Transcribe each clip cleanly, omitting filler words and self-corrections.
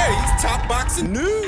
today's top boxing news.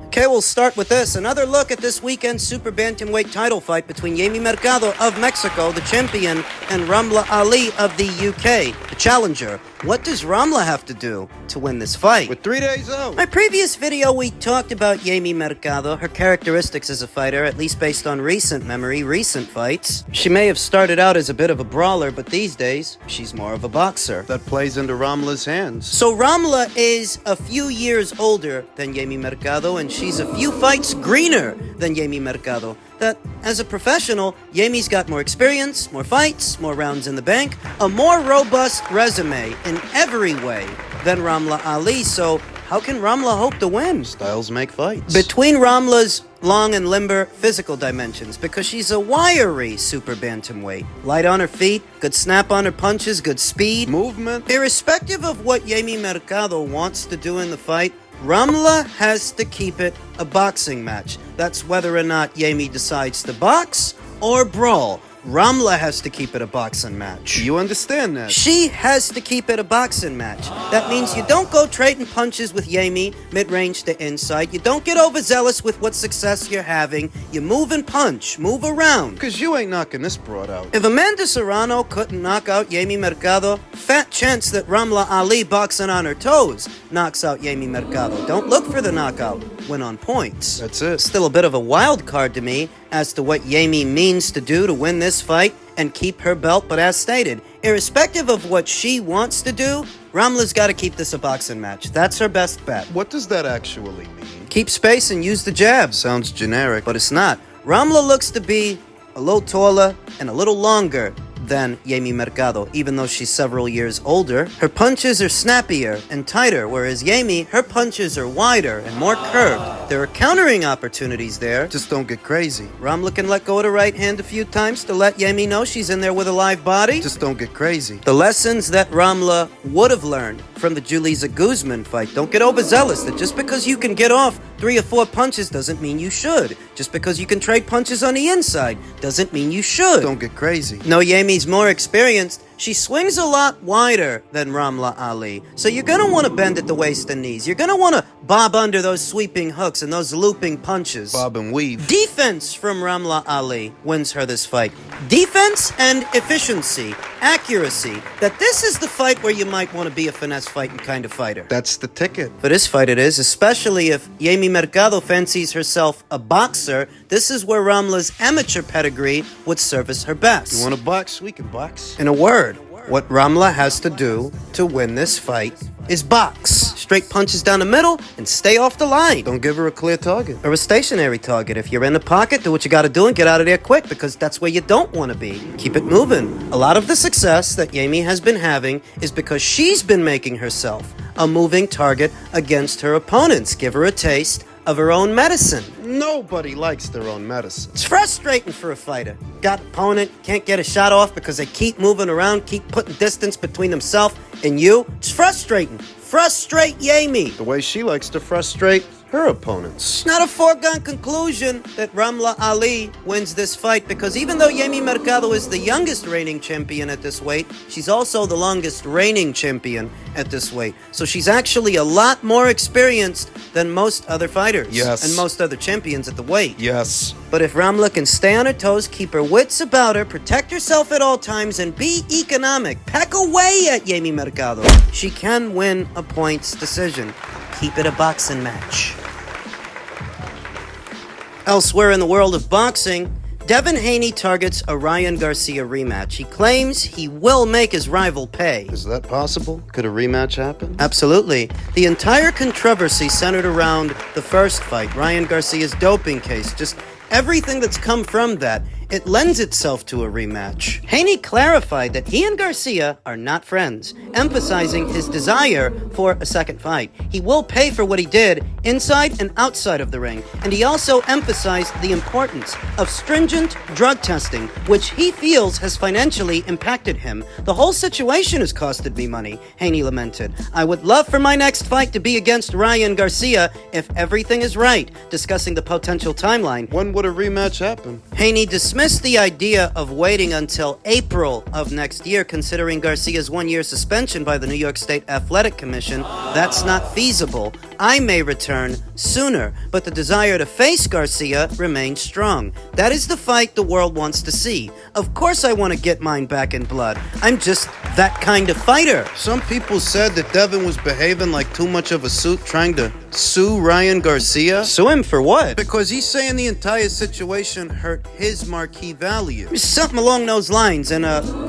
Okay, we'll start with this. Another look at this weekend's super bantamweight title fight between Jamie Mercado of Mexico, the champion, and Ramla Ali of the UK, the challenger. What does Ramla have to do to win this fight? With 3 days out. My previous video, we talked about Jamie Mercado, her characteristics as a fighter, at least based on recent memory, recent fights. She may have started out as a bit of a brawler, but these days, she's more of a boxer. That plays into Ramla's hands. So Ramla is a few years older than Jamie Mercado, and she's a few fights greener than Jamie Mercado. That, as a professional, Jamie's got more experience, more fights, more rounds in the bank, a more robust resume in every way than Ramla Ali, so how can Ramla hope to win? Styles make fights. Between Ramla's long and limber physical dimensions, because she's a wiry super bantamweight. Light on her feet, good snap on her punches, good speed. Movement. Irrespective of what Jamie Mercado wants to do in the fight, Ramla has to keep it a boxing match. That's whether or not Jamie decides to box or brawl. Ramla has to keep it a boxing match. You understand that? She has to keep it a boxing match. That means you don't go trading punches with Jamie, mid-range to inside. You don't get overzealous with what success you're having. You move and punch, move around. Because you ain't knocking this broad out. If Amanda Serrano couldn't knock out Jamie Mercado, fat chance that Ramla Ali boxing on her toes knocks out Jamie Mercado. Don't look for the knockout. Win on points. That's it. Still a bit of a wild card to me as to what Jamie means to do to win this fight and keep her belt, but as stated, irrespective of what she wants to do, Ramla's got to keep this a boxing match. That's her best bet. What does that actually mean? Keep space and use the jab. Sounds generic. But it's not. Ramla looks to be a little taller and a little longer than Jamie Mercado, even though she's several years older. Her punches are snappier and tighter, whereas Jamie, her punches are wider and more curved. There are countering opportunities there. Just don't get crazy. Ramla can let go of the right hand a few times to let Jamie know she's in there with a live body. Just don't get crazy. The lessons that Ramla would have learned from the Julissa Guzman fight. Don't get overzealous, that just because you can get off 3 or 4 punches doesn't mean you should. Just because you can trade punches on the inside doesn't mean you should. Don't get crazy. No, Jamie's more experienced. She swings a lot wider than Ramla Ali. So you're going to want to bend at the waist and knees. You're going to want to bob under those sweeping hooks and those looping punches. Bob and weave. Defense from Ramla Ali wins her this fight. Defense and efficiency, accuracy. That this is the fight where you might want to be a finesse fighting kind of fighter. That's the ticket. For this fight it is, especially if Jamie Mercado fancies herself a boxer. This is where Ramla's amateur pedigree would service her best. You want to box? We can box. In a word, what Ramla has to do to win this fight is box. Straight punches down the middle and stay off the line. Don't give her a clear target. Or a stationary target. If you're in the pocket, do what you gotta do and get out of there quick, because that's where you don't want to be. Keep it moving. A lot of the success that Jamie has been having is because she's been making herself a moving target against her opponents. Give her a taste of her own medicine. Nobody likes their own medicine. It's frustrating for a fighter. Got opponent, can't get a shot off because they keep moving around, keep putting distance between themselves and you. It's frustrating. Frustrate Jamie. The way she likes to frustrate her opponents. It's not a foregone conclusion that Ramla Ali wins this fight, because even though Jamie Mercado is the youngest reigning champion at this weight, she's also the longest reigning champion at this weight. So she's actually a lot more experienced than most other fighters. Yes. And most other champions at the weight. Yes. But if Ramla can stay on her toes, keep her wits about her, protect herself at all times, and be economic, peck away at Jamie Mercado, she can win a points decision. Keep it a boxing match. Elsewhere in the world of boxing, Devon Haney targets a Ryan Garcia rematch. He claims he will make his rival pay. Is that possible? Could a rematch happen? Absolutely. The entire controversy centered around the first fight, Ryan Garcia's doping case, just everything that's come from that. It lends itself to a rematch. Haney clarified that he and Garcia are not friends, emphasizing his desire for a second fight. He will pay for what he did inside and outside of the ring, and he also emphasized the importance of stringent drug testing, which he feels has financially impacted him. The whole situation has costed me money, Haney lamented. I would love for my next fight to be against Ryan Garcia if everything is right, discussing the potential timeline. When would a rematch happen? Haney dismissed dismissed the idea of waiting until April of next year, considering Garcia's one-year suspension by the New York State Athletic Commission. That's not feasible. I may return sooner, but the desire to face Garcia remains strong. That is the fight the world wants to see. Of course I want to get mine back in blood. I'm just that kind of fighter. Some people said that Devon was behaving like too much of a suit trying to sue Ryan Garcia. Sue him for what? Because he's saying the entire situation hurt his marquee value. Something along those lines, and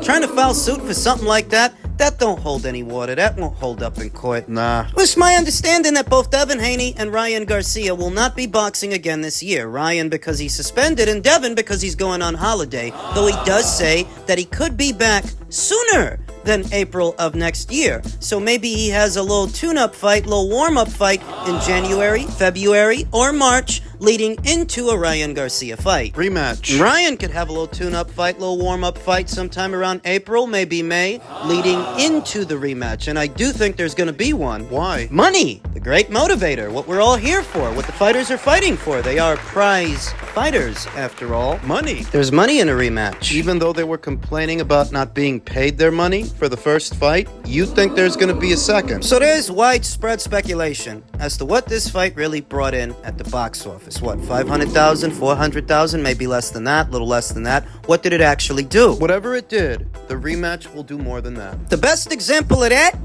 trying to file suit for something like that don't hold any water. That won't hold up in court. Nah. It's my understanding that both Devon Haney and Ryan Garcia will not be boxing again this year. Ryan because he's suspended, and Devon because he's going on holiday, though he does say that he could be back sooner than April of next year. So maybe he has a little tune-up fight, little warm-up fight in January, February, or March, leading into a Ryan Garcia fight. Rematch. Ryan could have a little tune-up fight, little warm-up fight sometime around April, maybe May, leading into the rematch. And I do think there's going to be one. Why? Money, the great motivator, what we're all here for, what the fighters are fighting for. They are prize fighters, after all. Money. There's money in a rematch. Even though they were complaining about not being paid their money for the first fight, you think there's going to be a second. So there's widespread speculation as to what this fight really brought in at the box office. What, 500,000, 400,000, maybe less than that, a little less than that. What did it actually do? Whatever it did, the rematch will do more than that. The best example of that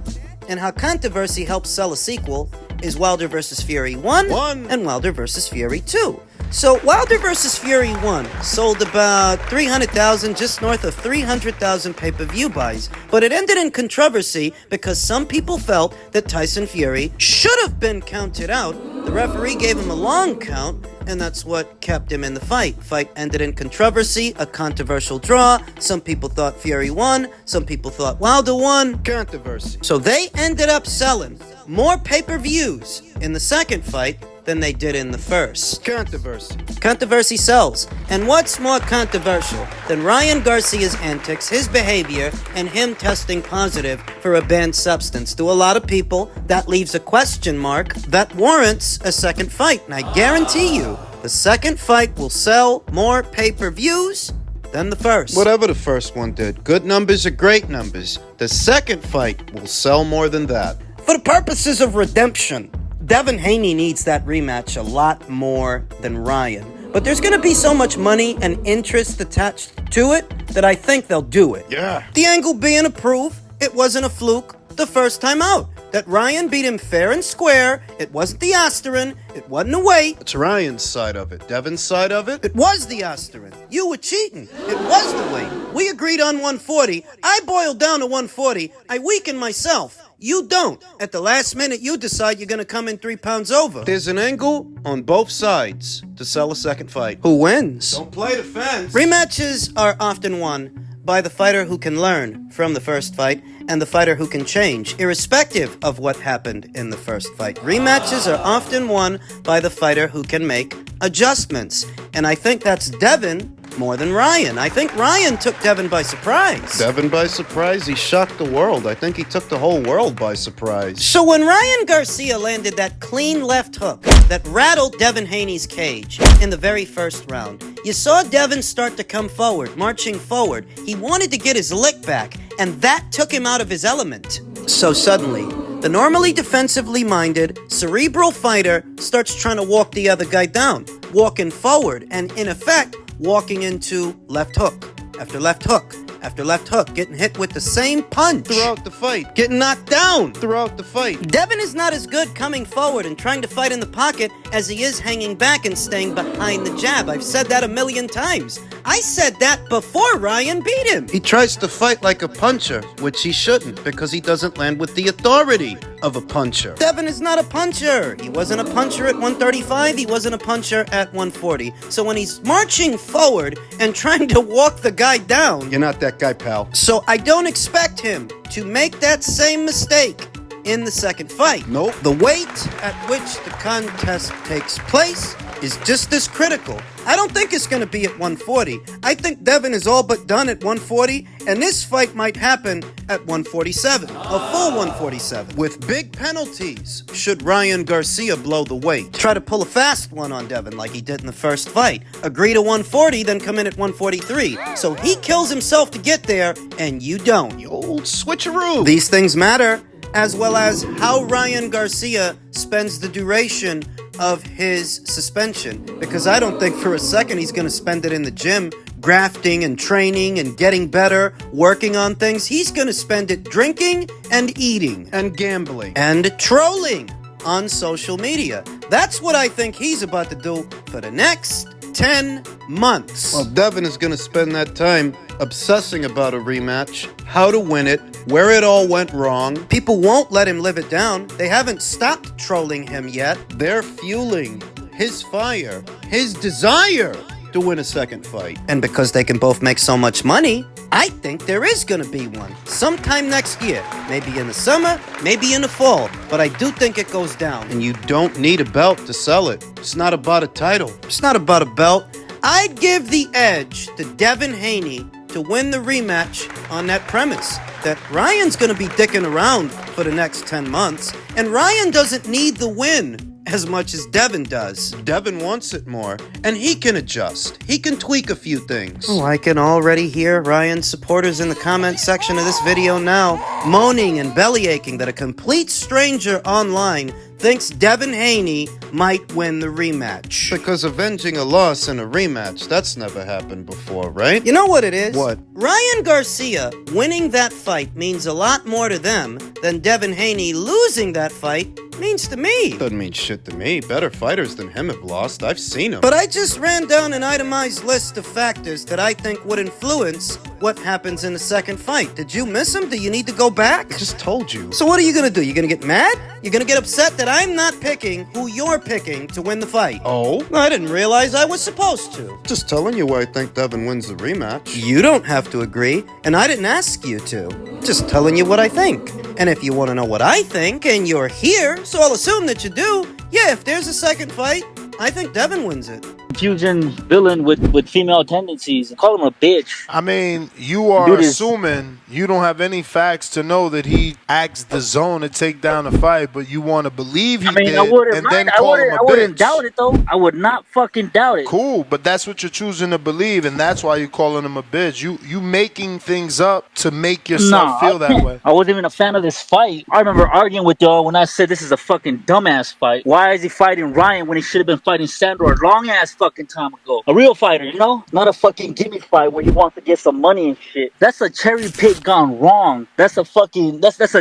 and how controversy helps sell a sequel is Wilder vs. Fury 1 and Wilder vs. Fury 2. So Wilder vs. Fury 1 sold about 300,000, just north of 300,000 pay-per-view buys, but it ended in controversy because some people felt that Tyson Fury should have been counted out. The referee gave him a long count, and that's what kept him in the fight. Fight ended in controversy, a controversial draw. Some people thought Fury won, some people thought Wilder won. Controversy. So they ended up selling more pay-per-views in the second fight than they did in the first. Controversy. Controversy sells. And what's more controversial than Ryan Garcia's antics, his behavior, and him testing positive for a banned substance? To a lot of people, that leaves a question mark that warrants a second fight. And I guarantee you, the second fight will sell more pay-per-views than the first. Whatever the first one did, good numbers are great numbers. The second fight will sell more than that. For the purposes of redemption, Devon Haney needs that rematch a lot more than Ryan. But there's going to be so much money and interest attached to it that I think they'll do it. Yeah. The angle being a proof it wasn't a fluke the first time out. That Ryan beat him fair and square. It wasn't the Osterin. It wasn't a weight. It's Ryan's side of it. Devon's side of it? It was the Osterin. You were cheating. It was the weight. We agreed on 140. I boiled down to 140. I weakened myself. You don't. At the last minute, you decide you're going to come in 3 pounds over. There's an angle on both sides to sell a second fight. Who wins? Don't play the fence. Rematches are often won by the fighter who can learn from the first fight and the fighter who can change, irrespective of what happened in the first fight. Rematches are often won by the fighter who can make adjustments. And I think that's Devon more than Ryan. I think Ryan took Devon by surprise. Devon by surprise? He shocked the world. I think he took the whole world by surprise. So when Ryan Garcia landed that clean left hook that rattled Devon Haney's cage in the very first round, you saw Devon start to come forward, marching forward. He wanted to get his lick back, and that took him out of his element. So suddenly, the normally defensively minded, cerebral fighter starts trying to walk the other guy down, walking forward, and in effect, walking into left hook after left hook after left hook, getting hit with the same punch Throughout the fight. getting knocked down Throughout the fight. Devon is not as good coming forward and trying to fight in the pocket as he is hanging back and staying behind the jab. I've said that a million times. I said that before Ryan beat him. He tries to fight like a puncher, which he shouldn't, because he doesn't land with the authority of a puncher. Devon is not a puncher. He wasn't a puncher at 135. He wasn't a puncher at 140. So when he's marching forward and trying to walk the guy down, You're not that guy, pal. so I don't expect him to make that same mistake in the second fight. Nope. The weight at which the contest takes place is just as critical. I don't think it's going to be at 140. I think Devon is all but done at 140, and this fight might happen at 147, a full 147. With big penalties, should Ryan Garcia blow the weight. Try to pull a fast one on Devon like he did in the first fight. Agree to 140, then come in at 143. So he kills himself to get there, and you don't. The old switcheroo. These things matter, as well as how Ryan Garcia spends the duration of his suspension. Because I don't think for a second he's going to spend it in the gym, grafting and training and getting better, working on things. He's going to spend it drinking and eating. And gambling. And trolling on social media. That's what I think he's about to do for the next 10 months. Well, Devon is going to spend that time obsessing about a rematch, how to win it, where it all went wrong. People won't let him live it down. They haven't stopped trolling him yet. They're fueling his fire, his desire to win a second fight. And because they can both make so much money, I think there is going to be one sometime next year. Maybe in the summer, maybe in the fall. But I do think it goes down. And you don't need a belt to sell it. It's not about a title. It's not about a belt. I'd give the edge to Devon Haney to win the rematch on that premise that Ryan's going to be dicking around for the next 10 months, and Ryan doesn't need the win as much as Devon does. Devon wants it more, and he can adjust. He can tweak a few things. Oh, I can already hear Ryan's supporters in the comment section of this video now, moaning and bellyaching that a complete stranger online thinks Devon Haney might win the rematch. Because avenging a loss in a rematch, that's never happened before, right? You know what it is? What? Ryan Garcia winning that fight means a lot more to them than Devon Haney losing that fight means to me. Doesn't mean shit to me. Better fighters than him have lost. I've seen him. But I just ran down an itemized list of factors that I think would influence what happens in the second fight. Did you miss them? Do you need to go back? I just told you. So what are you gonna do? You gonna get mad? You're gonna get upset that I'm not picking who you're picking to win the fight? Oh? I didn't realize I was supposed to. Just telling you why I think Devon wins the rematch. You don't have to agree, and I didn't ask you to. Just telling you what I think. And if you want to know what I think, and you're here, so I'll assume that you do, yeah, if there's a second fight, I think Devon wins it. Fusion villain with female tendencies. Call him a bitch. I mean, you are assuming you don't have any facts to know that he asked the zone to take down the fight, but you want to believe he did, and then call him a bitch. I wouldn't doubt it, though. I would not fucking doubt it. Cool, but that's what you're choosing to believe, and that's why you're calling him a bitch. You making things up to make yourself feel that way. I wasn't even a fan of this fight. I remember arguing with y'all when I said this is a fucking dumbass fight. Why is he fighting Ryan when he should have been fighting Sandor a long-ass fucking time ago? A real fighter, you know? Not a fucking gimmick fight where you want to get some money and shit. That's a cherry pick gone wrong. That's a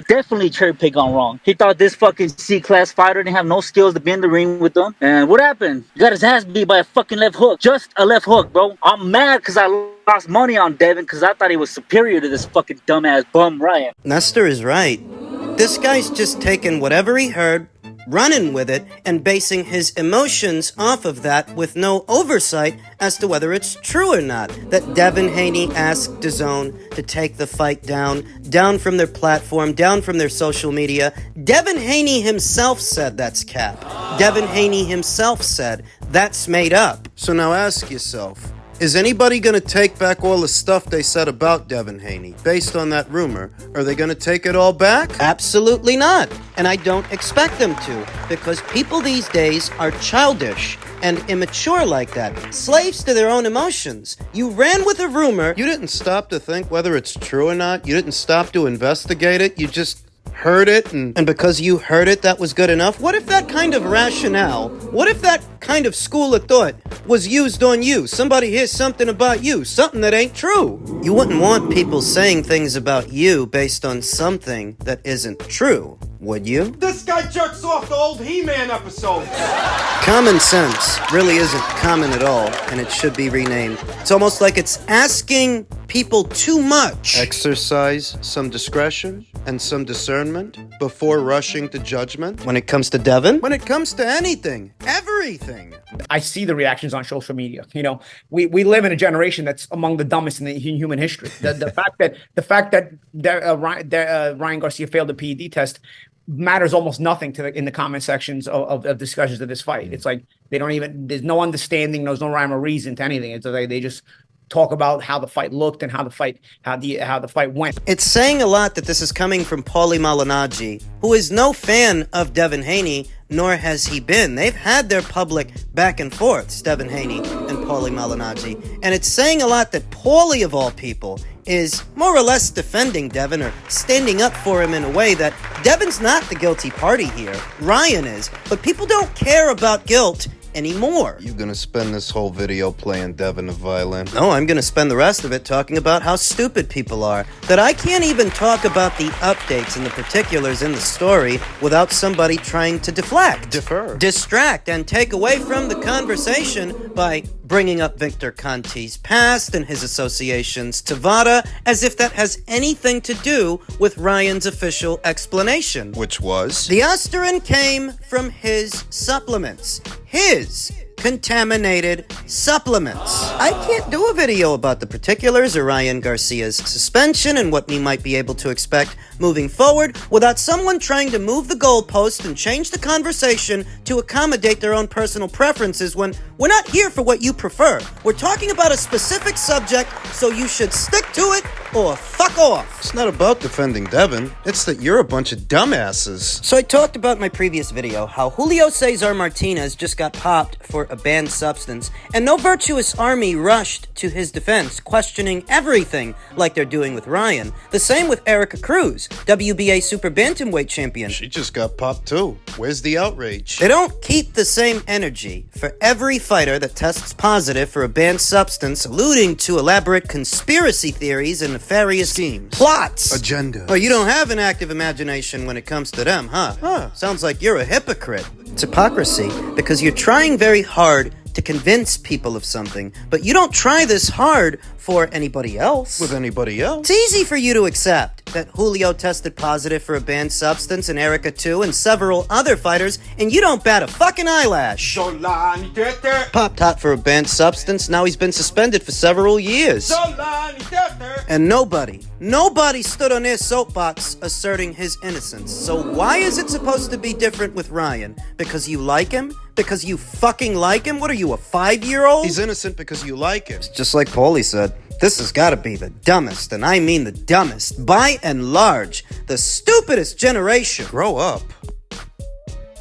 definitely cherry pick gone wrong. He thought this fucking C-class fighter didn't have no skills to be in the ring with them. And what happened? He got his ass beat by a fucking left hook. Just a left hook, bro. I'm mad because I lost money on Devon because I thought he was superior to this fucking dumbass bum Ryan. Nestor is right. This guy's just taking whatever he heard, running with it, and basing his emotions off of that with no oversight as to whether it's true or not. That Devon Haney asked DAZN to take the fight down from their platform, down from their social media. Devon Haney himself said that's cap. Devon Haney himself said that's made up. So now ask yourself, is anybody going to take back all the stuff they said about Devon Haney based on that rumor? Are they going to take it all back? Absolutely not. And I don't expect them to, because people these days are childish and immature like that. Slaves to their own emotions. You ran with a rumor. You didn't stop to think whether it's true or not. You didn't stop to investigate it. You just heard it, and because you heard it, that was good enough? What if that kind of rationale, what if that kind of school of thought was used on you? Somebody hears something about you, something that ain't true. You wouldn't want people saying things about you based on something that isn't true, would you? This guy jerks off the old He-Man episodes. Common sense really isn't common at all, and it should be renamed. It's almost like it's asking people too much. Exercise some discretion and some discernment before rushing to judgment. When it comes to Devon? When it comes to anything, everything. I see the reactions on social media. You know, we live in a generation that's among the dumbest in the human history. The fact that Ryan Garcia failed the PED test matters almost nothing in the comment sections of discussions of this fight. It's like they don't even, there's no understanding, there's no rhyme or reason to anything. It's like they just talk about how the fight looked and how the fight went. It's saying a lot that this is coming from Paulie Malignaggi, who is no fan of Devon Haney, nor has he been. They've had their public back and forths, Devon Haney and Paulie Malignaggi, and it's saying a lot that Paulie, of all people, is more or less defending Devon or standing up for him in a way that Devon's not the guilty party here. Ryan is, but people don't care about guilt anymore. You gonna spend this whole video playing Devon the violin? No, I'm gonna spend the rest of it talking about how stupid people are. That I can't even talk about the updates and the particulars in the story without somebody trying to deflect, distract, and take away from the conversation by bringing up Victor Conti's past and his associations to Vada as if that has anything to do with Ryan's official explanation. Which was? The asterin came from his supplements. His contaminated supplements. I can't do a video about the particulars of Ryan Garcia's suspension and what we might be able to expect moving forward without someone trying to move the goalpost and change the conversation to accommodate their own personal preferences when we're not here for what you prefer. We're talking about a specific subject, so you should stick to it or fuck off. It's not about defending Devon. It's that you're a bunch of dumbasses. So I talked about in my previous video how Julio Cesar Martinez just got popped for a banned substance, and no virtuous army rushed to his defense, questioning everything like they're doing with Ryan. The same with Erica Cruz, WBA Super Bantamweight champion. She just got popped too. Where's the outrage? They don't keep the same energy for every fighter that tests positive for a banned substance, alluding to elaborate conspiracy theories and nefarious schemes, plots, agenda. Oh, you don't have an active imagination when it comes to them, huh? Sounds like you're a hypocrite. It's hypocrisy because you're trying very hard to convince people of something, but you don't try this hard for anybody else. With anybody else? It's easy for you to accept that Julio tested positive for a banned substance and Erica too and several other fighters, and you don't bat a fucking eyelash. Popped hot for a banned substance, now he's been suspended for several years. And nobody stood on their soapbox asserting his innocence. So why is it supposed to be different with Ryan? Because you like him? Because you fucking like him? What are you, a 5-year-old? He's innocent because you like him. It's just like Paulie said. This has got to be the dumbest, and I mean the dumbest, by and large, the stupidest generation. Grow up.